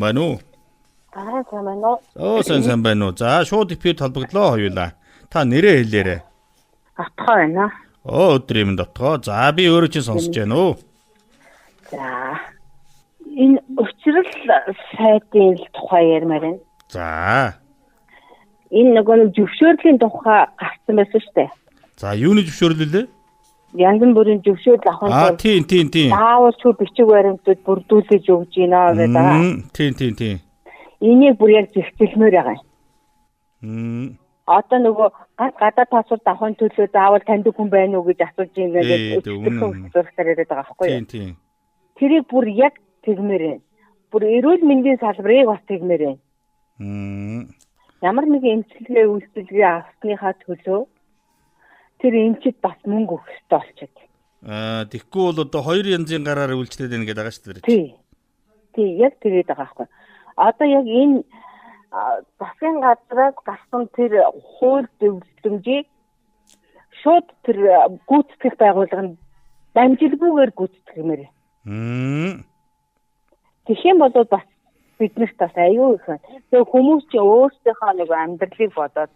Байна уу? Сайн байна уу? Сайн байна уу? За, шууд эфирт холбогдлоо хоёулаа. Та нэрээ хэлээрэй. Отгоо байна. Өдөр юм дотгоо. За, би өөрөө чинь сонсож байна уу? За. Энэ учрал сайтын тухай ярмаар байна. За. Энэ нөгөө зөвшөөрлийн тухай гарсан байсан шүү дээ. За, юуны зөвшөөрлөл вэ? Янз бүрийн зөвшөөрөл авах тийм. заавал шууд бичиг баримтууд бүрдүүлж өгж гинэ гэдэг. Тийм. Энийг бүр яг зэгцэлмээр байгаа. Одоо нөгөө гадаад паспорт авахын төлөө заавал таньдаг хүн байна уу гэж асууж ингээд зурхтаар яриад байгаа байхгүй юу? Тийм. Тэрийг бүр яг тэгмээр байна. Бүр эрүүл мэндийн салбарыг бас тэгмээр байна. Ямар нэгэн эмчилгээ үйлчилгээ авсныхаа төлөө тэр эмчид бас мөнгө өгөх ёстой болчиход. Тэгэхгүй бол одоо хоёр янзын гараар үйлчлээд байна гэдэг байгаа шүү дээ. Тий, яг тэгээд байгаа байхгүй. Одоо яг энэ засгийн газраас гарсан тэр хууль зөвлөмжийг шууд тэр гүйцэтгэх байгууллага нь дамжуулгүйгээр гүйцэтгэх юмэр. Тэгэх юм бол бас биднэрт бас аюу их байна. Тэгээ хүмүүс чинь өөрсдийнхөө нэг амьдралыг бодоод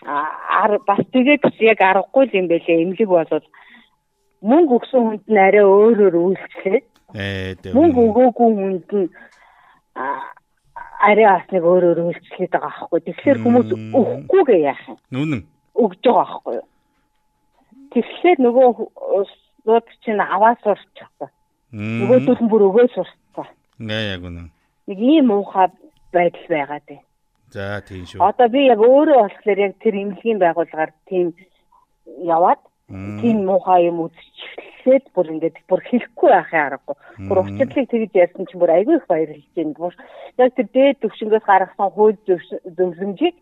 бас тэгээд яг аргагүй юм байлээ. Эмнэлэг болоод мөнгө өгсөн хүнд нь арай өөрөөр үйлчлээд мөнгө өгөөгүй хүнд нь арай бас нэг өөрөөр үйлчлээд байгаа байхгүй. Тэгэхээр хүмүүс өгөхгүйгээ яах юм? Нүнэн өгж байгаа байхгүй юу? Тэгэхээр нөгөө нууд чинь аваад сурчихсан. Нөгөөдөл нь бүр өгөө сурчихсан. Яг үнэн. Нэг ийм муухай байдал байгаад байна. За тийм шүү. Одоо би яг өөрөө болохоор яг тэр эмнэлгийн байгууллагаар тийм яваад тийм муухай юм үзчихлээд бүр ингээд бүр хэлэхгүй байхын аргагүй. Бүр уцчлалыг тэгж ярьсан чинь бүр айгүй их баярлж байна. Яг тэр дээд төвшнгөөс гаргасан хууль зөвлөмжийг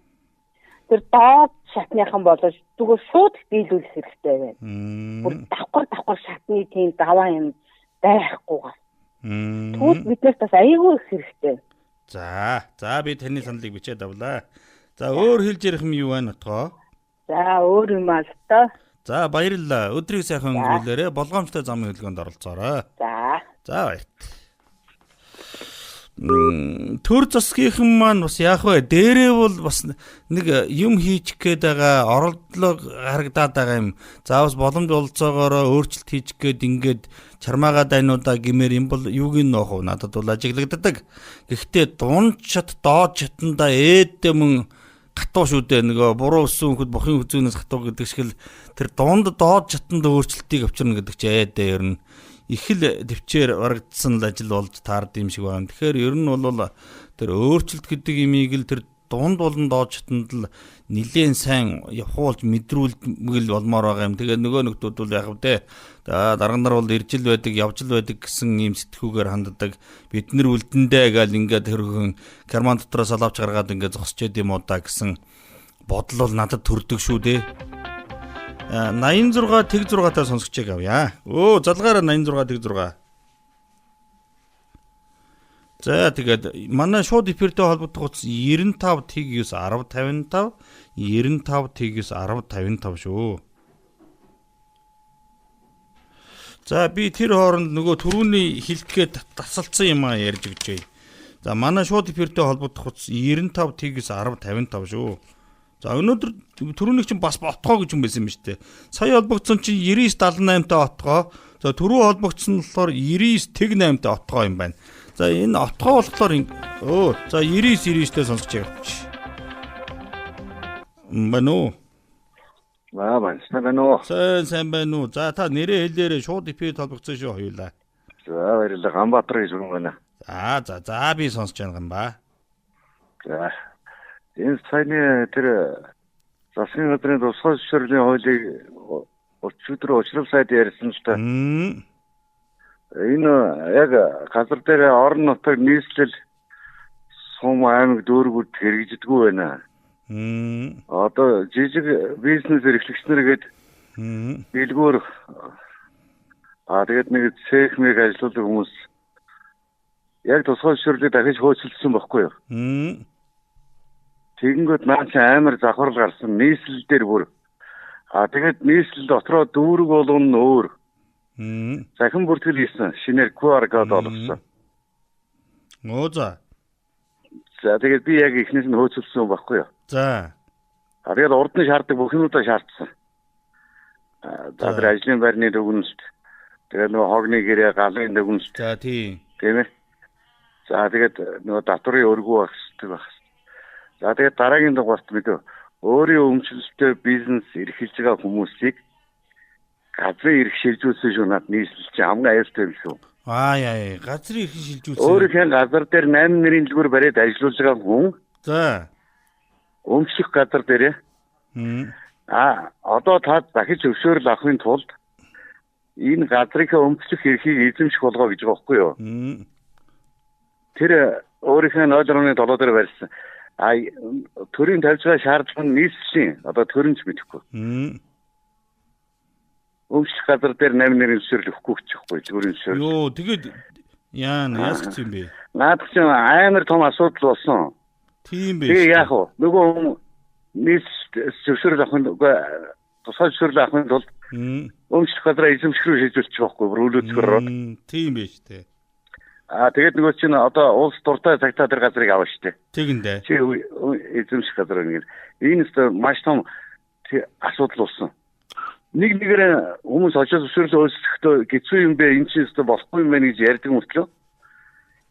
тэр доод шатныхан болож зүгээр шууд дийлүүлэх хэрэгтэй байна. Бүр давхар шатны тийм даваа юм байхгүйгээр. Тэгвэл биднээс бас айгүй их хэрэгтэй. За би таны саналыг бичээд авлаа. За өөр хэлж ярих юм юу байна отгоо? За өөр юм аа л та. За баярлалаа. Өдрийг сайхан өнгөрүүлээрэ. Болгоомжтой замын хөдөлгөөнд оролцоорой. За баяр. Төр засгийнхан маань бас яах вэ? Дээрээ бол бас нэг юм хийчих гээд байгаа, оролдлого харагдаад байгаа юм. Заавал боломж олцоогоороо өөрчлөлт хийчих гээд ингээд чармаагаа дайнуудаа гэмээр юм бол юуг нь нөх вэ? Надад бол ажиглагддаг. Гэхдээ дунд чат доод чатанда ээдтэй мөн гатуу шүү дээ. Нөгөө буруу өссөн хөхд бохын хүзүүнээс гатуу гэдэг шиг л тэр дунд доод чатанд өөрчлөлтийг авчирна гэдэг чи ээдээ ер нь их л төвчээр барагдсан л ажил болж таард юм шиг байна. Тэгэхээр ер нь бол тэр өөрчлөлт гэдэг имийг л тэр дунд болон доод чатанд л нэлээд сайн явуулж мэдрүүлмэл болмоор байгаа юм. Тэгээ нөгөө нэгтүүд бол яг вэ дарга нар бол ирж л байдаг, явж л байдаг гэсэн ийм сэтгүүгээр ханддаг. Бид нар үлдэндээ гээл ингээд хөргөн карман дотроос алавч гаргаад ингээд зогсчээд юм уу да гэсэн бодол бол надад төрдөг шүү дээ. 86 тэг 6-таа сонсогчийг авъя. Залгаараа 86 тэг 6. За тэгээд манай шууд эфиртэй холбогдох утас 95 тэг 9 10 55 95 тэг 9 10 55 шүү. За би тэр хооронд нөгөө түрүүний хилтгэхэд тасалдсан юм а ярьж өгч бай. За манай шууд эфиртэй холбогдох утас 95 тэг 9 10 55 шүү. За өнөөдөр түрүүний чинь бас отгоо гэж юм байсан юм шүү дээ. Сая холбогдсон чинь 9978 та отгоо. За түрүү холбогдсон болохоор 99 тэг 8 та отгоо юм байна. За энэ отгоо болохоор за 99 та сонсож яваач. Бано. Сайн байна уу? За та нэрээ хэлээрээ шууд эфирт холбогдсон шүү хоёулаа. За баярлалаа. Ганбаатар гэж хүн байна. За би сонсож байна Ганбаа. За энэ саяны тэр засгийн газрын тусгай зөвшөөрлийн хуулийг өчигдөр уучрал сайд ярьсан л та. Энэ яг газар дээр орон нутаг нийслэл сум аймаг дүүргүүд хэрэгждэггүй байна. Одоо жижиг бизнес эрхлэгчнэр гээд билгүүр тэгээд нэг цехмиг ажилладаг хүмүүс яг тусгай зөвшөөрлийг дахиж хөөцөлдсөн байхгүй юу? Тэгэнгүүт маань ч амар завхрал гарсан нийслэл дээр бүр. Тэгээд нийслэл дотроо дүүрэг болгоно өөр. Захин бүртгэл хийсэн шинээр QR код олгосон. За. За тэгээд би яг эхнээс нь хөөцөлсөн байхгүй юу. За. Тэгээд урд нь шаарддаг бүх юмудаа шаардсан. За тэр ажлын байрны дүгнэлт, тэгээд нөгөө хогны гэрээ, галын дүгнэлт. За тийм. Тийм ээ. За тэгээд нөгөө татврын өргөө багсдаг байх. За тэгээд дараагийн дугаарт мэдээ өөрийн өмчлөлтөөр бизнес эрхэлж байгаа хүмүүсийг газрын эрх шилжүүлсэн шүү над нийслэлч хамгийн аюултай юм шүү. Яа, газрын эрх шилжүүлсэн. Өөрийнхөө газар дээр 8 нэрийн дэлгүүр бариад ажиллаж байгаа хүн. За. Өмчлөх газар дээр. Одоо та дахиж зөвшөөрөл авахын тулд энэ газрынхаа өмчлөх эрхийг эзэмших болгоо гэж байгаа байхгүй юу? Тэр өөрийнхөө 0.7 дээр барьсан. Төрийн тавьж байгаа шаардлага нь нийслэлийн одоо төрөнч мэдэхгүй. Өмчлөх газар дээр 8 нэрийн зөвшөөрөл өгөхгүй гэж байхгүй зүгээр зөвшөөрөл. Йоо, тэгээд яас гэсэн юм бэ? Наад чинь амар том асуудал болсон. Тийм бэ. Тэгээ яах вэ? Нөгөө нийс зөвшөөрөл авахын тусгай зөвшөөрөл авахын тулд өмчлөх газраа эзэмших рүү шийдвэрлэж байгаа байхгүй өрөөлөцгөрөө. Тийм байж тээ. Тэгээд нөгөө чинь одоо улс дуртай цагтаа тэр газрыг авна штэ. Тэгэндээ. Чи эзэмших газар ингэ. Энэ өстө маш том асуудал болсон. Нэг нэгээрээ хүмүүс очиж зөвшөөрлөө өөрсдөө гэцүү юм бэ энэ чинь өстө болохгүй юм байна гэж ярьдаг мөртлөө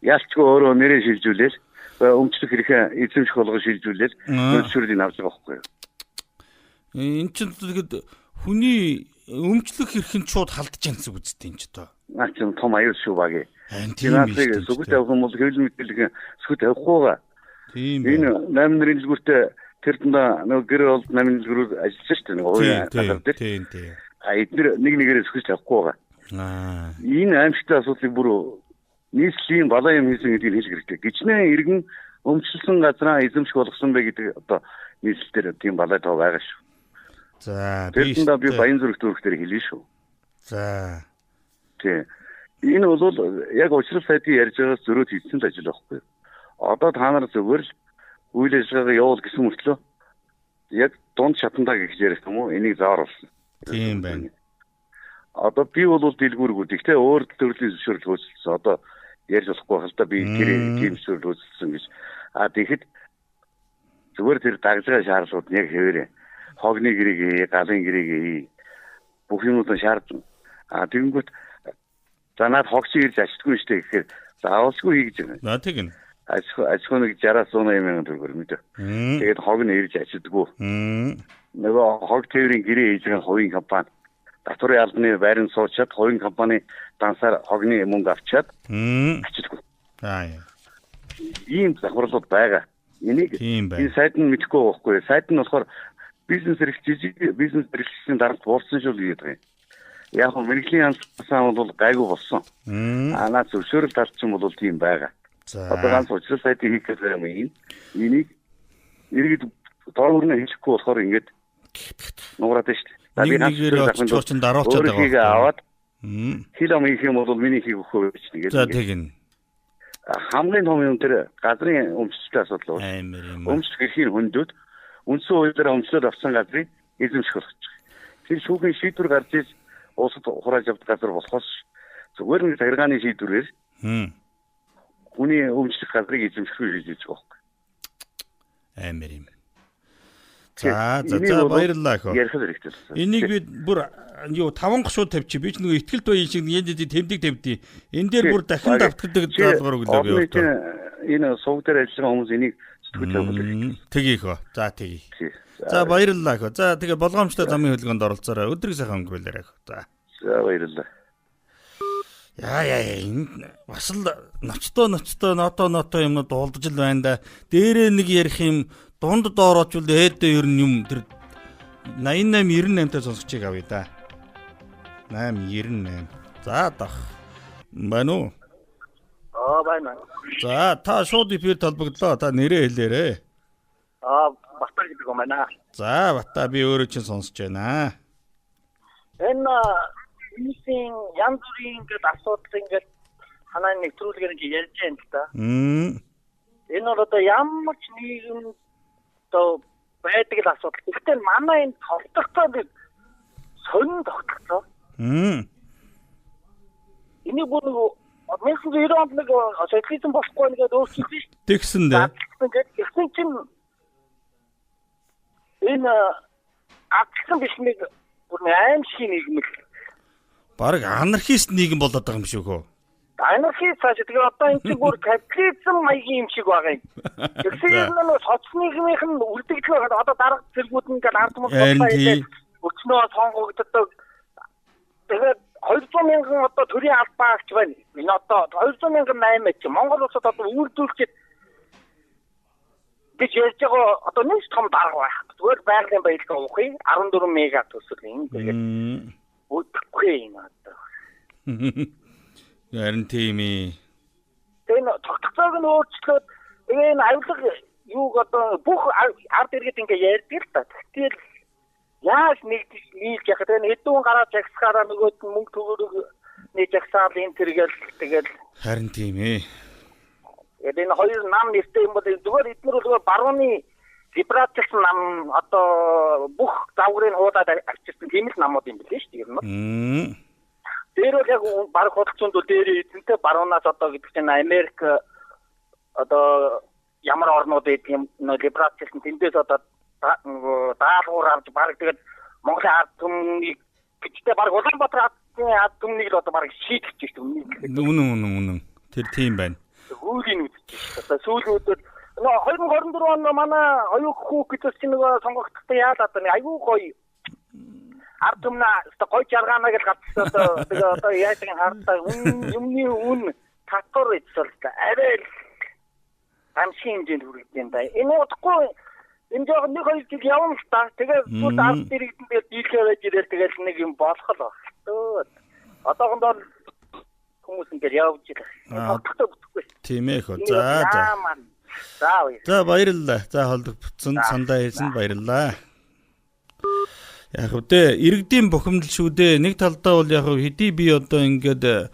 яалчгүй өөрөө нэрээ шилжүүлээл өмчлөх хэрэгээ эзэмших болгож шилжүүлээл зөвшөөрлийг авч байгаа байхгүй юу. Энэ чинь тэгээд хүний өмчлөх хэрхэн шууд халдж яанс үгтэй энэ ч тоо. Наа чинь том аюул шүү багий. Тийм ээ. Сүгт явах юм бол хэвлэл мэдээлэл сүгт явахгүй. Тийм. Энэ 8 нэрийн дэлгүүртээ тэр тундаа нөгөө гэр бол 8 нэрийн дэлгүүр ажиллаж шүү дээ. Нөгөө газар дээр. Тийм. Эдгээр нэг нэгээрээ сүгт явахгүй. Энэ аимшигтай асуудлыг бүр нийслэлийн балаа юм хийсэн гэдгийг хэлэх хэрэгтэй. Гичнээн иргэн өмчлсөн газраа эзэмших болгосон бэ гэдэг одоо нийслэлээр тийм балаа тоо байгаа шүү. За би баян зүрх төрхтөр хэлээ шүү. За. Тийм. Энэ бол яг уучрал сайдын ярьж байгаас зөрөөд хийсэн л ажил байхгүй. Одоо та нар зөвхөн л үйл ажиллагаагаа явуул гэсэн мөртлөө яг дунд шатандаа гэж ярих юм уу? Энийг зааруулсан. Тийм байна. Одоо би бол дэлгүүргүүд ихтэй өөр төрлийн зөвшөөрөл хөөцөлсөн. Одоо ярьж болохгүй хэл та би тэр тийм зөвшөөрөл хөөцөлсөн гэж. Тэгэхэд зүгээр тэр дагжгаа шаардлагууд яг хэвээрээ хогны гэрээг, галын гэрээг бүх юмудаа шаардна. Тэгэнгүүт за наад хогч ирж ашиггүй штэ гэхээр заавалсгүй хий гэж байна. Тэг нь. Ажихоо нэг 60-100 мянган төгрөг мэдээ. Тэгээд хог нь ирж ашигдгүй. Нөгөө хог тээврийн гэрээ хийж байгаа хувийн компани татврын албаны байранд суучаад хувийн компани дансаар хогны мөнгө авчаад ашигдгүй. Ийм захирлууд байгаа. Энийг энэ сайд нь мэдэхгүй байхгүй. Сайд нь болохоор бизнес эрхлэгчийн дарамт буурсан шүү л гэдэг юм. Яг нь мэрэгжлийн хандлага бол гайгүй болсон. Наад зөвшөөрөл талч юм бол тийм байгаа. Одоо ганц уучрал сайдыг хийх гэдэг юм ийм. Энийг иргэд доорны хийхгүй болохоор ингээд нуураад байна шүү дээ. Би ганц чуурчин дараачаад байгаа. Аваад хил ам хийх юм бол миний хийх өгөхөө гэж нэгээд. За тэгнэ. Хамгийн том юм тэр газрын өмчлөлтийн асуудал бол өмчлөх эрхийн хөндөд үндсэн хуулиараа өмчлөлт авсан газрыг эзэмших болгож байгаа. Тэр шүүхийн шийдвэр гарч иж улсад хурааж авдаг газар болохоос зүгээр нэг захиргааны шийдвэрээр хүний өмчлөх газрыг эзэмших гэж хийж байгаа байхгүй. Амар юм. За баярлалаа хөө. Ярих хэрэгтэй. Энийг би бүр 5 гашууд тавьчих. Би ч нөгөө ихтгэл туяа шиг янз тэмдэг тавьдیں۔ Энэ дээр бүр дахин давтдаг даалгавар өглөө би. Энэ сувг дээр ажиллаж байгаа хүмүүс энийг сэтгүүл тавьдаг. Тгийх хөө. За тгий. За баярлалаа хөө. За тэгээ болгоомжтой замын хөдөлгөөнд оролцоорой. Өдрийг сайхан өнгөрүүлээрэй хөө. За баярлалаа. Энэ бас л ноцтой ното юмнууд дуулдаж л байна да. Дээрээ нэг ярих юм дунд доорооч бол ээдээ ер нь юм тэр 88 98 та сонсогчийг авъя да. 898. За дах. Байна уу? Байна. За та шууд эфир толбогдлоо. Та нэрээ хэлээрэй. Батар гэдэг юм байна. За бата би өөрөө чинь сонсож байна. Энэ нийтийн янз бүрийн ингээд асуудал ингээд ханаа нэвтрүүлгээр ингээд ярьж байна л да. Энэ бол одоо ямар ч нийгэм одоо байдаг л асуудал. Гэхдээ манай энэ тогтолцоо сонин тогтолцоо. Энийг бүр 1990 онд нэг социализм болохгүй нэгэд өөрчлөлт тэгсэн дээ. ингээд ихсэн чинь энэ агсан биш нэг бүр аим шиг нийгэм л бараг анархист нийгэм болоод байгаа юм шиг хөө. Анархист цааш тэгээ одоо энэ чинь бүр капитализм маягийн юм шиг байгаа юм. Тэгэхээр нөө соц нийгмийнх нь үлдэгдэл одоо дарга зэргүүд нь ингээд ард мод болоод өчнөө сонгогддог. Тэгээд 200 мянган одоо төрийн албаагч байна. Энэ одоо 200 мянган 8 ч Монгол улсад одоо үйлдвэрлэж гэж ярьж байгаа одоо нэг том дарга байх. Зүгээр байгалийн баялаг уухыг 14 мега төсөл юм. Тэгээд үтгэхгүй юм одоо. Ярин тийм ээ. Тэгээд тогтцоог нь өөрчлөөд тэгээ энэ авилга юуг одоо бүх ард иргэд ингээ ярьдаг л та. Тэгэхээр яаж нийлж яхад энэ хэдүүн гараад жагсахаараа нөгөөд нь мөнгө төгөөрөг нэг жагсаал энэ тэргээл тэгэл харин тийм ээ. Энэ хоёр нам нэртэй юм бол зүгээр эдгээр зүгээр барууны либералчлсан нам одоо бүх давгрыг хуудаад авчирсан тийм л намууд юм билээ шүү дээ ер нь. Тэр бол яг баг хөдөлгөөнд дээр эзэнтэй баруунаас одоо гэдэг чинь Америк одоо ямар орнууд ийм либералчлсан тэндээс одоо даалгавар авч баг тэгээд Монголын ард түмнийг гэжтэй баг Улаанбаатар ард түмнийг л одоо баг шийдэж шүү дээ. Үнэн. Тэр тийм байна. Хуулийн үзэж байна. Сүүлийн үеэр 2024 он манай оюун хүүх гэж чинь нөгөө сонгогдсон яалаад байна. Аюу гоё. Ард түмнээ гоё жаргаанаа гэж гадсан одоо яаж ингэ хардаа юмны үн татвар эцэл арай амшийн хэмжээнд хүрэгдэн бай. Энэ удахгүй энэ жоо нэг хоёр жил явна л та. Тэгээд бүгд ард иргэдэнд дийлхээ байж ирэл тэгээд нэг юм болох л байна. Одоохондоо хүмүүс ингэ явж байгаа. Тогтохгүй. Тийм ээ хөө. За баярлалаа. За холдог буцсан сандаа хэлсэн баярлалаа. Яг үдэ иргэдийн бухимдал шүү дээ. Нэг талдаа бол яг хэдий би одоо ингээд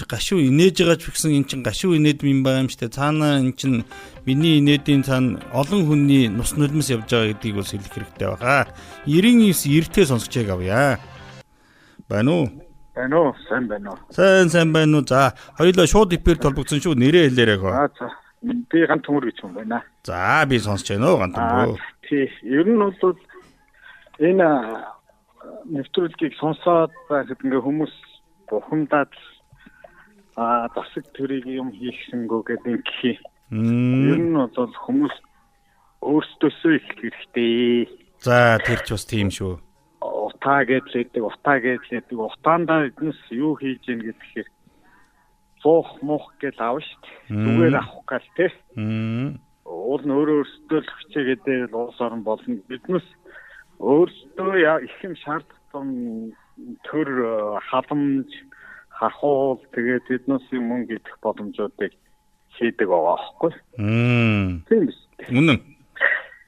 гашуу инээж байгаа ч гэсэн эн чин гашуу инээд юм байгаа юм штэ. Цаанаа эн чин миний инээдийн цаана олон хүний нус нулимс явж байгаа гэдгийг бас хэлэх хэрэгтэй байгаа. 99 эртээ сонсож яг авъя. Байна уу? Байна уу? Сайн байна уу? Сайн байна уу? За хоёулаа шууд эпэр толбогдсон шүү. Нэрээ хэлээрэй хөө. За би ганц төмөр гэж юм байна. За би сонсож байна уу ганц төмөр. Тий. Ер нь бол энэ нэвтрүүлгийг сонсоод байхад ингээ хүмүүс бухимдаад засаг төрийг юм хийхсэнгөө гэдэг юм. Ер нь бол хүмүүс өөрсдөөсөө их хэрэгтэй. За тэр ч бас тийм шүү. Утаа гэдлээдэг, утаандаа эднес юу хийж гин гэхээр цох мох гэж аав штт. Зүгээр авах гал те. Уул нь өөрөөсөө л хичээгээд улс орн болно. Биднес өөрсдөө их юм шаардсан төр халамж хахуул тэгээд эднэсийн мөнгө идэх боломжуудыг хийдэг байгаа аахгүй. Тийм биз. Үнэн.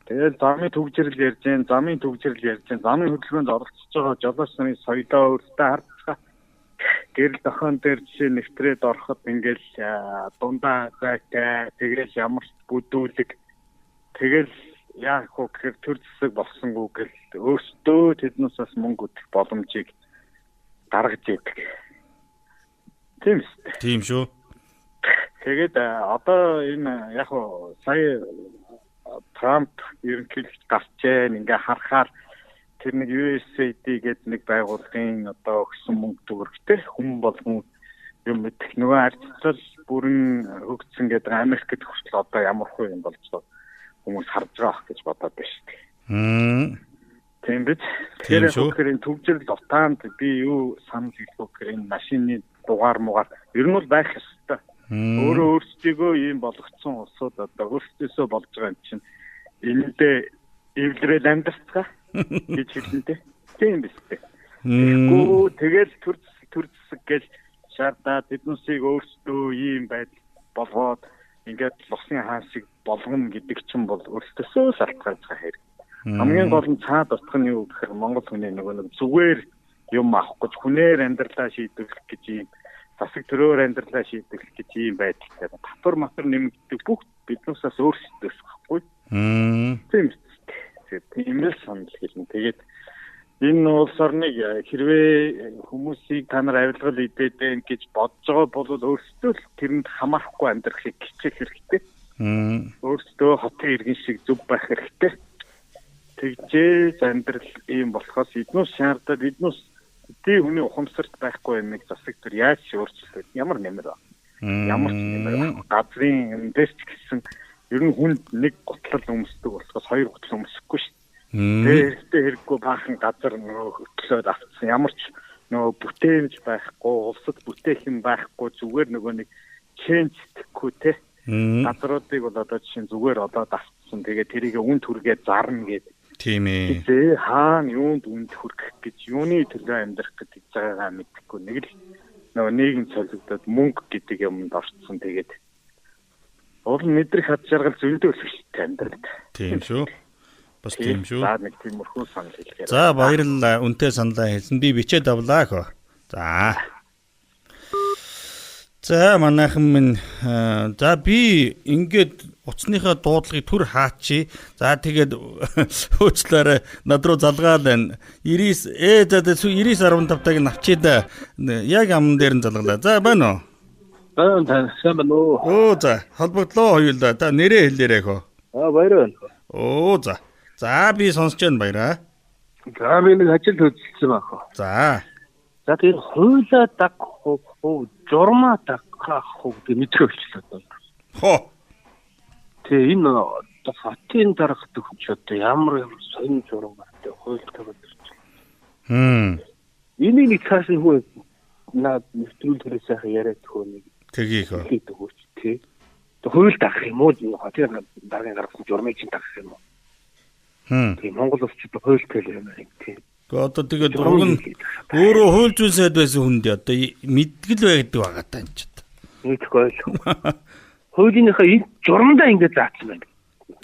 Тэгээд замын төгжрөл ярьж гэн, замын хөдөлгөөнд оролцож байгаа жолооч нарын соёлоо өөртөө харцгаа. Гэрэл дохион дээр жишээ нэвтрээд ороход ингээл дундаа зайтай тэгээд ямар бүдүүлэг тэгэл яг хөө гэхээр төр зэсэг болсонгүй гэл өөртөө тэднээс бас мөнгө өгөх боломжийг гаргаж идэг. Тийм үү? Тийм шүү. Тэгээд одоо энэ яг хөө сая Трамп ерөнхийдөө гарчээ ингээ харахаар тэр нэг USAID гэдэг нэг байгууллагын одоо өгсөн мөнгө төгрөгтэй хүн болгон юм мэдэх нөгөө арчцал бүрэн хөгжсөн гэдэг Америкт хүртэл одоо ямар хөө юм болж байгаа хүмүүс харж байгаа гэж бодоод байна шүү дээ. Тийм биз? Тэр хөрийн төвжирэл утаанд би юу санал хэлэх вэ? Энэ машины дугаар муугаар ер нь бол байх ёстой. Өөрсдөө ийм болгоцсон улсууд одоо өөрсдөөсөө болж байгаа юм чинь энэндээ эвлэрэл амьдцгаа гэж хэлнэ. Тийм биз дээ. Тэгэл төр зэсэг гэж шаардаад эднүсийг өөрсдөө ийм байдал болгоод ингээд лусын хаан шиг болгоно гэдэг чинь бол өөрсдөөсөө шалтгаалж байгаа хэрэг. Хамгийн гол нь цаад утга нь юу гэхээр Монгол хүний нэг зүгээр юм авах гэж хүнээр амьдралаа шийдвэрлэх гэж ийм засаг төрөөр амьдралаа шийдвэрлэх гэж ийм байдалтай. Татвар матар нэмэгддэг бүх биднээс өөрсдөөс байхгүй. Тийм л санал хэлнэ. Тэгээд энэ улс орныг хэрвээ хүмүүсийг та нар авилгал идээд байх гэж бодож байгаа бол өөрсдөө л тэрэнд хамаарахгүй амьдрахыг хичээх хэрэгтэй. Өөртөө хотын иргэн шиг зөв байх хэрэгтэй. Тэгжээ амьдрал ийм болохоос эднээс шаардаад эднээс хүний ухамсарт байхгүй юм нэг засаг төр яаж өөрчлөлт ямар нэмэр ба. Ямар ч нэмэр газрын инвест гэсэн ер нь хүнд нэг готлол өмсдөг болохоос хоёр готлол өмсөхгүй шүү дээ. Тэртээ хэрэггүй баахан газар нөгөө хөтлөөд авцсан ямар ч нөгөө бүтээмж байхгүй улсад бүтээх юм байхгүй зүгээр нөгөө нэг ченж гэхгүй те. Газруудыг бол одоо жишээ зүгээр одоо давцсан тэгээд тэрийг үн түргээд зарна гэдэг. Тийм ээ. Тэгээ хаана юунд үнд хүрэх гэж юуны төлөө амьдрах гэдэг байгаагаа мэдэхгүй нэг л нөгөө нийгэм цолигдоод мөнгө гэдэг юмд орцсон тэгээд уул мэдрэх хад жаргал зөндөө л шүү амьдралд. Тийм шүү. Бас тийм шүү. За нэг тиймэрхүү санал хэлгээд. За баярлалаа. Үнтэй саналаа хэлсэн. Би бичээд авлаа хөө. За. За манайхан минь за би ингээд утасныхаа дуудлагыг түр хаачи. За тэгээд хөөцлөөрэ над руу залгаад байна. 99.15-таг навчий да. Яг амн дээр нь залгалаа. За байна уу? Байна сайн байна уу? Оо за холбогдлоо хоёулаа. Та нэрээ хэлээрэй хөө. Баяр байна. Оо за. За би сонсож байна баяраа. За би нэг ажил хөдөлсөн байх. За. За тэр хуйлаа дагах уу, журмаа дагах уу гэдэг мэдрэгчлээ байна. Хоо. Тэгээ энэ хотын дарга төгч одоо ямар сонин журам багтай хуйлтайгаа ирчихсэн. Энийг нэг цааш нь хөө наад нэвтрүүлгээрээ сайхан яриад төхөө нэг. Тгийх үү. Төгөөч тий. Тэг хуйл дагах юм уу? Хотын даргын гаргасан журмыг чинь дагах юм уу? Тийм Монгол улсчид хуйлтай л юм аа тийм. Одоо тэгээд уг нь өөрөө хууль зүйн сайд байсан хүнд одоо мэдгэл байдаг байгаа таа энэ ч. Мэдхгүй л. Хуулийнхаа энэ журмдаа ингэж заасан байна.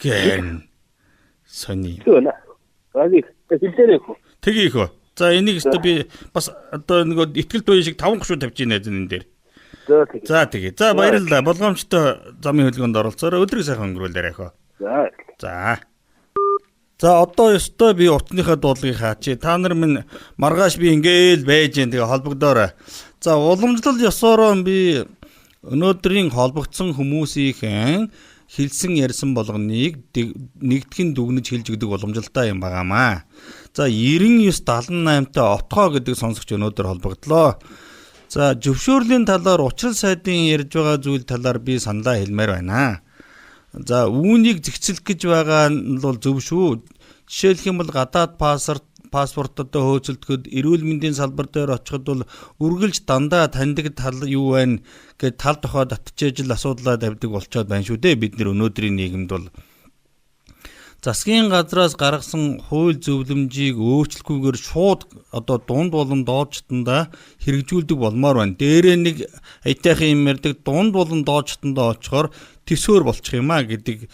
Гэн. Сони. Тэгвэл хэлээрэй хөө. Тгийх үү. За энийг өстө би бас одоо нэг итгэл дууны шиг 5 гушуу тавьж ийнэ энэ дээр. За тэгээ. За баярлалаа. Болгоомжтой замын хөдөлгөөнд оролцоороо өдрийг сайхан өнгөрүүлээрэй хөө. За. За одоо ёстой би утасныхаа дуудлагыг хаачи. Та нар минь маргааш би ингээл байж гэн тэгээ холбогдоорой. За уламжлал ёсороо би өнөөдрийн холбогдсон хүмүүсийн хэлсэн ярьсан болгоныг нэгтгэн дүгнэж хэлж өгдөг уламжлалтай юм байгаамаа. За 9978-тай отгоо гэдэг сонсогч өнөөдөр холбогдлоо. За зөвшөөрлийн талаар учрал сайдын ярьж байгаа зүйл талаар би саналаа хэлмээр байна. За үүнийг зэгцэлэх гэж байгаа нь бол зөв шүү. Жишээлх юм бол гадаад паспортод хөөцөлдөхөд эрүүл мэндийн салбар дээр очиход бол үргэлж дандаа таньдаг тал юу байна гэж тал тохоо татчихэж л асуудлаа тавьдаг болчоод байна шүү дээ. Бид нэр өнөөдрийн нийгэмд бол засгийн газраас гаргасан хууль зөвлөмжийг өөрчлөхгүйгээр шууд одоо дунд болон доочтондоо хэрэгжүүлдэг болмоор байна. Дээрээ нэг аятайхан юм ярьдаг дунд болон доочтондоо очихоор төсөөр болчих юм а гэдэг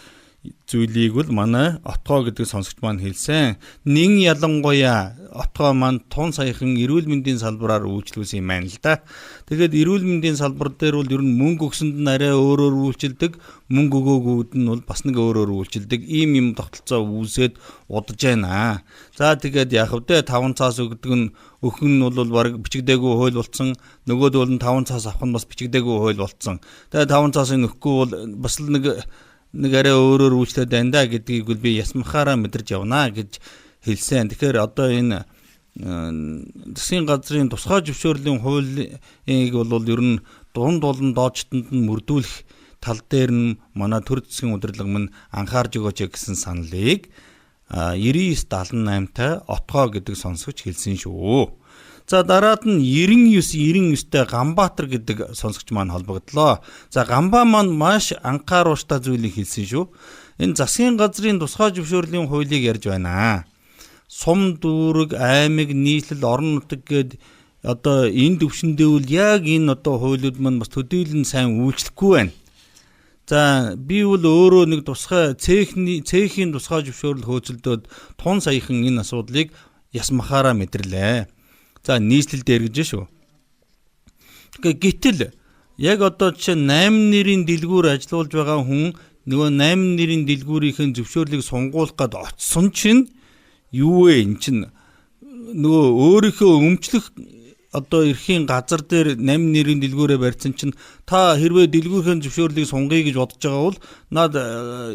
зүйлийг бол манай отгоо гэдэг сонсогч маань хэлсэн. Нин ялангуяа отгоо маань тун саяхан эрүүл мэндийн салбараар үйлчлүүлсэн юм байна л да. Тэгээд эрүүл мэндийн салбар дээр бол ер нь мөнгө өгсөнд нь арай өөрөөр үйлчилдэг, мөнгө өгөөгүүд нь бол бас нэг өөрөөр үйлчилдэг. Ийм юм тогтолцоо үүсээд удаж байна. За тэгээд яах вэ? 5 цаас өгдөг нь өхөн нь бол баг бичигдээгүй хууль болцсон. Нөгөөд бол 5 цаас авах нь бас бичигдээгүй хууль болцсон. Тэгээд 5 цаасын өгөхгүй бол бас л нэг арай өөрөөр үйлчлээд байна да гэдгийг бол би ясмахаараа мэдэрч явна гэж хэлсэн. Тэгэхээр одоо энэ засгийн газрын тусгай зөвшөөрлийн хуулийг бол ер нь дунд болон доочтонд нь мөрдүүлэх тал дээр нь манай төр засгийн удирдлага мань анхаарж өгөөч гэсэн саналыг 9978-тай отгоо гэдэг сонсогч хэлсэн шүү. За дараад нь 99-99-тэй Ганбаатар гэдэг сонсогч маань холбогдлоо. За Ганбаа маань маш анхааруулжтай зүйлийг хэлсэн шүү. Энэ засгийн газрын тусгай зөвшөөрлийн хуулийг ярьж байна. Сум дүүрэг, аймаг, нийслэл, орон нутаг гээд одоо энэ төвшөндөө үл яг энэ одоо хуулиуд маань бас төдийлөн сайн үйлчлэхгүй байна. За би бол өөрөө нэг тусгай цехийн тусгай зөвшөөрөл хөөцөлдөөд тун саяхан энэ асуудлыг ясмахаараа мэдэрлээ. За нийслэл дээр гэж шүү. Тэгэхээр гэтэл яг одоо жишээ 8 нэрийн дэлгүүр ажиллаулж байгаа хүн нөгөө 8 нэрийн дэлгүүрийн зөвшөөрлийг сунгуулах гээд очсон чинь юу вэ? Эн чинь нөгөө өөрийнхөө өмчлөх одоо эрхийн газар дээр 8 нэрийн дэлгүүрээ барьсан чинь та хэрвээ дэлгүүрийн зөвшөөрлийг сунгая гэж бодож байгаа бол наад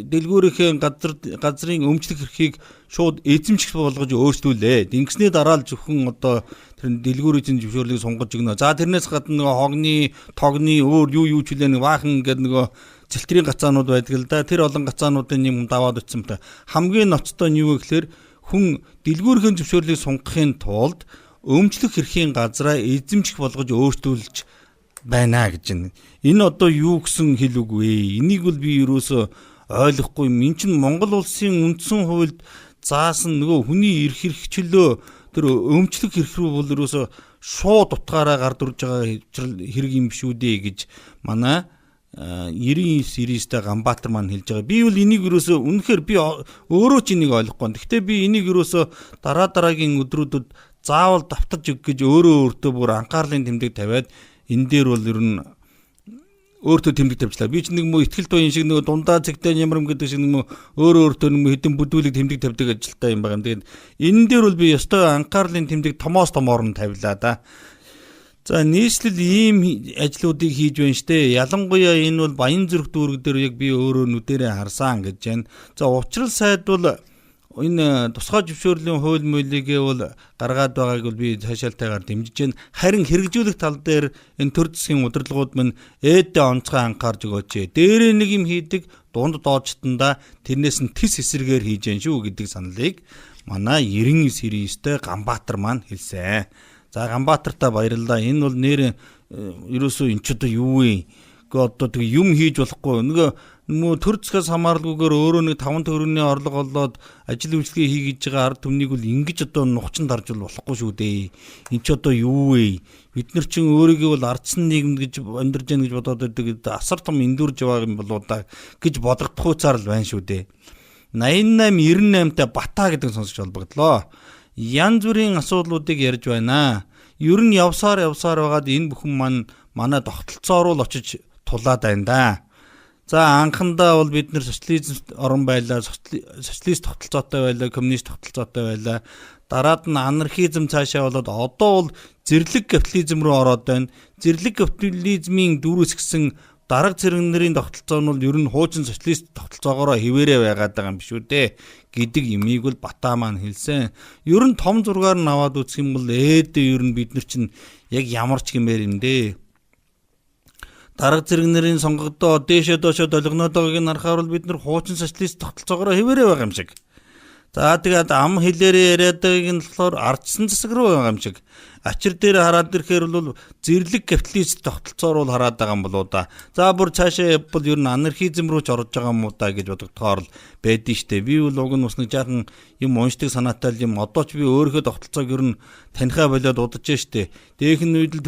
дэлгүүрийн газрын өмчлөх эрхийг шууд эзэмших болгож өөрчлүүлээ. Ингэсний дараа л зөвхөн одоо тэр дэлгүүрийн зөвшөөрлийг сунгаж өгнө. За тэрнээс гадна нөгөө хогны, тогны өөр юу ч үлээ нэг баахан гэдэг нөгөө цэлтрийн гацаанууд байдаг л да. Тэр олон гацаануудын юм даваад утсан мта. Хамгийн ноцтой нь юу вэ гэхээр хүн дэлгүүрийн зөвшөөрлийг сунгахын тулд өмчлөх эрхийн газраа эзэмших болгож өөрчлүүлж байна гэж байна. Энэ одоо юу гэсэн хэл үг вэ? Энийг бол би юусоо ойлгохгүй. Энд чинь Монгол улсын үндсэн хуульд заасан нөгөө хүний эрх хэрэгчлөө тэр өмчлөх эрх рүү бол юусоо шууд утгаараа гард урж байгаа хэрэг юм биш үү дээ гэж манай 99-99-тэй Ганбаатар маань хэлж байгаа. Би бол энийг юусоо үнэхээр би өөрөө ч энийг ойлгохгүй. Гэхдээ би энийг юусоо дараагийн өдрүүдэд заавал давтарч өг гэж өөртөө бүр анхаарлын тэмдэг тавиад энэ дээр бол ер нь өөртөө тэмдэг тавьчлаа. Би ч нэг мөө ихтгэл туян шиг нэг дундаа цэгтэй ямарм гэдэг шиг нэг мөө өөртөө нэг хэдэн бүдүүлэг тэмдэг тавьдаг ажилтай юм байна. Тэгээд энэ дээр бол би ёстой анхаарлын тэмдэг томоос томоор нь тавилаа да. За нийслэл ийм ажлуудыг хийж байна штэ. Ялангуяа энэ бол Баянзүрх дүүрэг дээр яг би өөрөө нүдэрээ харсан гэж байна. За учрал сайд бол энэ тусгай зөвшөөрлийн хууль мөлийгээ бол гаргаад байгааг бол би цаашаалтайгаар дэмжиж байна. Харин хэрэгжүүлэх тал дээр энэ төр засгийн удирдлагууд мань ээдээ онцгой анхаарж өгөөч. Дээрээ нэг юм хийдэг, дунд доожтондаа тэрнээс нь тис эсрэгээр хийж яан шүү гэдэг саналыг манай 99-99-тэй Ганбаатар маань хэлсэн. За Ганбаатартаа баярлалаа. Энэ бол нэр ерөөсөө эн ч одоо юу вэ? Одоо тэг юм хийж болохгүй. Нөгөө төр засгаас хамааралгүйгээр өөрөө нэг 5 төгрөгийн орлого олоод ажил үйлчлэгээ хийж байгаа ард түмнийг бол ингэж одоо нухчин дарж болохгүй шүү дээ. Энд ч одоо юу вэ? Бид нар чинь өөрийгөө бол ардсан нийгэмд гэж амьдарч яах гэж бодоод байдаг. Асар том эндүрж байгаа юм болоо да гэж бодогдох хуцаар л байна шүү дээ. 88-98-тай Бата гэдэг сонсож холбогдлоо. Янз бүрийн асуудлуудыг ярьж байна. Ер нь явсаар байгаад энэ бүхэн манай тогтолцоо руу л очиж тулаад байна да. За анхандаа бол бид нэр социализм орон байлаа, социалист тогтолцоотой байлаа, коммунист тогтолцоотой байлаа. Дараад нь анархизм цаашаа болоод одоо бол зэрлэг капитализм руу ороод байна. Зэрлэг капитализмын дүүрээс гисэн дарга зэрэг нарын тогтолцоо нь бол ер нь хуучин социалист тогтолцоогоор хэвээрээ байгаад байгаа юм биш үү дээ гэдэг имийг бол Бата маань хэлсэн. Ер нь том зургаар нь аваад үзэх юм бол ээдээ ер нь бид нар чинь яг ямар ч гэмээр юм дээ. Дарга зэрэг нарын сонгогдоо дээшээ доошоо долгоноод байгааг нь харахаар бол бид нар хуучин социалист тогтолцоогоор хэвээрээ байгаа юм шиг. За тэгээд ам хэлээрээ яриад байгааг нь болохоор ардсан засаг руу байгаа юм шиг. Ачир дээр хараад ирэхээр бол зэрлэг капиталист тогтолцоор бол хараад байгаа юм болоо да. За бүр цаашаа бол ер нь анархизм руу ч орж байгаа юм уу да гэж бодогдохоор л байдэн штэ. Би бол уг нь бас нэг жаахан юм уншдаг санаатай юм. Одоо ч би өөрийнхөө тогтолцоог ер нь танихаа болоод удаж штэ. Дээхэн үед л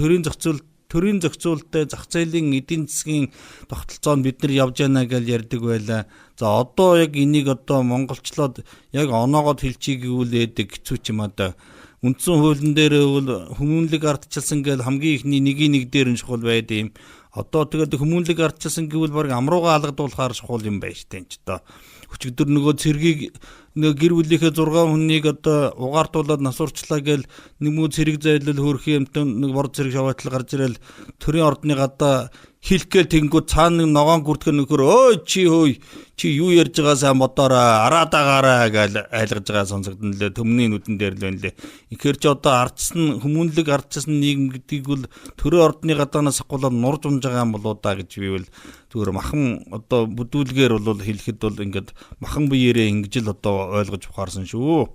төрийн зохицуулалттай зах зээлийн эдийн засгийн тогтолцоо нь бид нар явж яана гэж ярьдаг байлаа. За одоо яг энийг одоо монголчлоод яг оноогод хэлчихийг гэвэл ээдэг хэцүү ч юм одоо. Үндсэн хуулийн дээр бол хүмүүнлэг ардчилсан гэж хамгийн ихний нэг дээр нь чухал байд юм. Одоо тэгээд хүмүүнлэг ардчилсан гэвэл баг амрууга алгадуулахаар чухал юм байна штэ энэ ч одоо. Өчигдөр нөгөө цэргийг нэг гэр бүлийнхээ 6 хүнийг одоо угаартуулаад насурчлаа гээл нэг цэрэг зайлал хөрөх юмтай нэг бор цэрэг шаваатал гарч ирэл төрийн ордны гадаа хилгээл тэнгүү цаана ногоон гүрдгэр нөхөр өө чи юу ярьж байгаа сайн бодоорой араад агаараа гэж айлгаж байгаа сонсогдсон лээ төмний нүдэн дээр л байна лээ. Ихэр чи одоо ардсан хүмүүнлэг ардсан нийгэм гэдгийг бол төрийн ордны гадаанаас ахгуулаад нурж унж байгаа юм болоо да гэж би бол зүгээр махан одоо бүдүүлгээр бол хэлэхэд бол ингээд махан биеэрээ ингэж л одоо ойлгож ухаарсан шүү.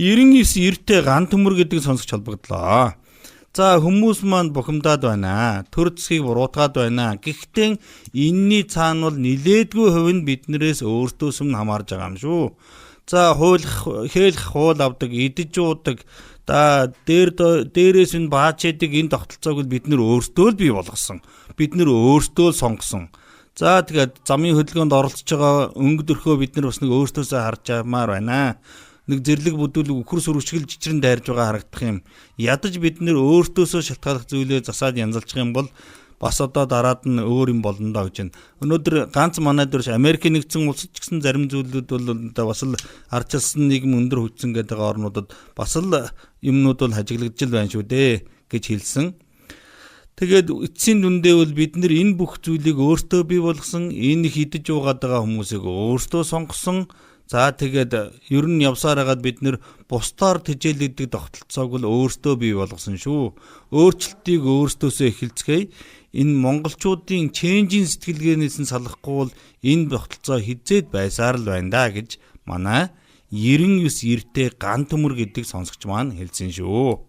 99-90-тэй ган төмөр гэдэг сонсогч холбогдлоо. За хүмүүс маань бухимдаад байна. Төр засгийг буруутгаад байна. Гэхдээ энэний цаана бол нилээдгүй хувь нь биднээс өөртөөс нь хамаарж байгаа юм шүү. За хууль авдаг, идэж уудаг, дээрээс нь баачаадаг энэ тогтолцоог бид нэр өөртөө л бий болгосон. Бид нэр өөртөө л сонгосон. За тэгээд замын хөдөлгөөнд оролцож байгаа өнгө дөрхөө бид нар бас нэг өөртөөсөө харж ямаар байна. Нэг зэрлэг бүдүүлэг үхэр сүрвчгэл жичрэн дайрж байгаа харагдах юм. Ядаж бид нэр өөртөөсөө шалтгааллах зүйлээ засаад янзалчих юм бол бас одоо дараад нь өөр юм болно доо гэж байна. Өнөөдөр ганц манай дөрш Америк нэгдсэн улсад ч гэсэн зарим зүйлүүд бол бас л ардчилсан нийгэм өндөр хөгжсөн гэдэг орнуудад бас л юмнууд бол хажиглагдж байна шүү дээ. гэж хэлсэн. Тэгээд эцсийн дүндээ бол бид нэр энэ бүх зүйлийг өөртөө бий болгосон, энэ хідэж уугаад байгаа хүмүүсийг өөртөө сонгосон. За тэгээд ер нь явсаар хагаад бид нэр бусдаар тэжээлэгдэх тогтолцоог бол өөртөө бий болгосон шүү. Өөрчлөлтийг өөртөөсөө эхэлцгээе. Энэ монголчуудын ченжийн сэтгэлгээнээс нь салахгүй бол энэ тогтолцоо хизээд байсаар л байна да гэж манай 99 эртээ ган төмөр гэдэг сонсогч маань хэлсэн шүү.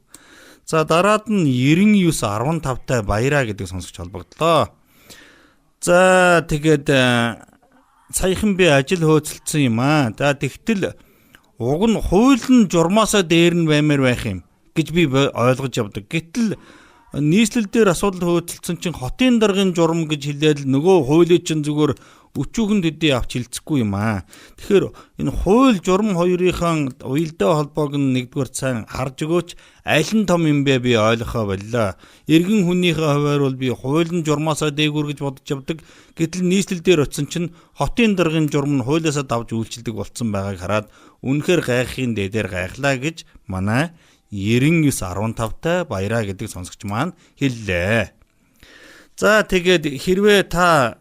За дараад нь 9915-тай баяраа гэдэг сонсогч холбогдлоо. За тэгээд саяхан би ажил хөөцөлдсөн юм аа. За тэгтэл уг нь хууль нь журмаасаа дээр нь баймаар байх юм гэж би ойлгож явдаг. Гэтэл нийслэл дээр асуудал хөөцөлдсөн чинь хотын даргын журам гэж хэлээл нөгөө хуулийн чинь зүгээр өчүүхэн төдий авч хилцэхгүй юм аа. Тэгэхээр энэ хууль журам хоёрынхан уялдаа холбоог нь нэгдүгээр сайн харж өгөөч. Аль нь том юм бэ би ойлгохоо боллоо. Иргэн хүнийхээ хувьар бол би хууль нь журмаасаа дээгүүр гэж бодож явдаг. Гэтэл нийслэл дээр очисон чинь хотын даргын журам нь хуулиасаа давж үйлчилдэг болцсон байгааг хараад үнэхээр гайхахын дээдээр гайхлаа гэж манай 9915-тай баяраа гэдэг сонсогч маань хэллээ. За тэгээд хэрвээ та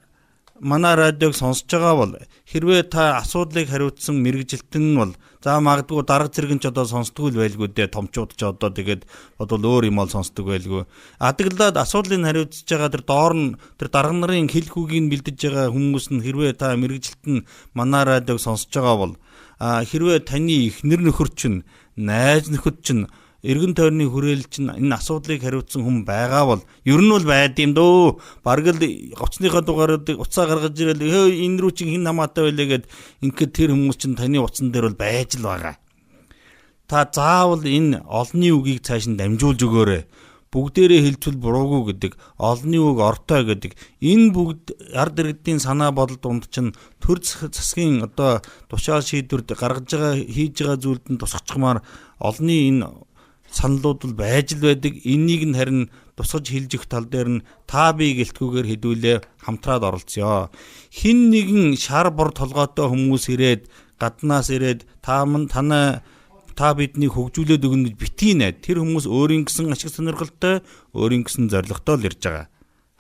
манай радиог сонсож байгаа бол хэрвээ та асуудлыг хариуцсан мэргэжилтэн нь бол за магадгүй дарга зэрэг нь ч одоо сонсдгүй байлгүй дээ, томчууд ч одоо тэгээд бодвол өөр юм ол сонсдог байлгүй. Адаглаад асуудлыг хариуцж байгаа тэр доор нь тэр дарга нарын хэлэх үгийг бэлдэж байгаа хүмүүс нь хэрвээ та мэргэжилтэн манай радиог сонсож байгаа бол хэрвээ таны эхнэр нөхөр чинь, найз нөхөд чинь, эргэн тойрны хүрээлэл чинь энэ асуудлыг хариуцсан хүн байгаа бол ер нь бол байд юм дөө. Бараг л гоцныхоо дугаарыг уцаа гаргаж ирэл энэ рүү чинь хин намаатай байлээ гэд ингээд тэр хүмүүс чинь таны утсан дээр бол байж л байгаа. Та заавал энэ олонний үгийг цааш нь дамжуулж өгөөрэй. Бүгдээрээ хэлцвэл буруугүй гэдэг, олонний үг ортой гэдэг. Энэ бүгд ард иргэдийн санаа бодол дунд чинь төр засгийн одоо тушаал шийдвэрд гаргаж байгаа хийж байгаа зүйлд нь тусгачмаар олонний энэ саналууд бол байж л байдаг. Энийг нь харин тусгаж хэлж өгөх тал дээр нь та би гэлтгүүгээр хэдүүлээ хамтраад оролцъё. Хин нэгэн шар бор толгойтой хүмүүс ирээд гаднаас ирээд та биднийг хөгжүүлээд өгнө гэж битгий найд. Тэр хүмүүс өөрийн гэсэн ашиг сонирхолтой, өөрийн гэсэн зорилготой л ирж байгаа.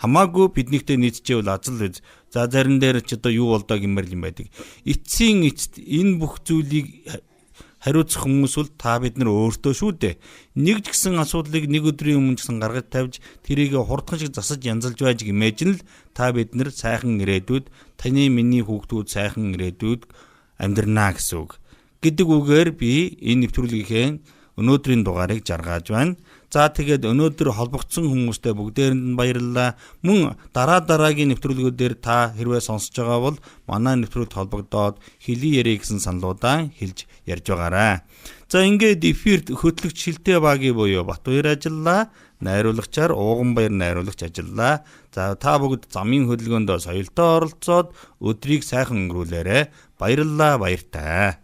Хамаагүй биднийхтэй нийцчээвэл азал үз. За зарим дээр ч одоо юу болдоо гэмээр юм байдаг. Эцсийн эцэд энэ бүх зүйлийг хариуцах хүмүүс бол та бид нар өөртөө шүү дээ. Нэг ч гэсэн асуудлыг нэг өдрийн өмнө гэсэн гаргаж тавьж тэрийг хурдхан шиг засаж янзалж байж гэмээж нь л та бид нар сайхан ирээдүйд, таны миний хүүхдүүд сайхан ирээдүйд амьдрнаа гэсэн үг. Гэдэг үгээр би энэ нэвтрүүлгийнхээ өнөөдрийн дугаарыг жаргаж байна. За тэгээд өнөөдөр холбогдсон хүмүүстээ бүгдээрэнд нь баярлалаа. Мөн дараагийн нэвтрүүлгүүдээр та хэрвээ сонсож байгаа бол манай нэвтрүүлэгт холбогдоод хэлий ярэ гэсэн саналуудаа хэлж ярьж байгаарай. За ингээд эфирт хөтлөгч Шилтэй багийн буюу Батбаяр ажиллаа. Найруулагчаар Ууганбаяр найруулагч ажиллаа. За та бүгд замын хөдөлгөөнд соёлтой оролцоод өдрийг сайхан өнгөрүүлээрэй. Баярлалаа, баяртай.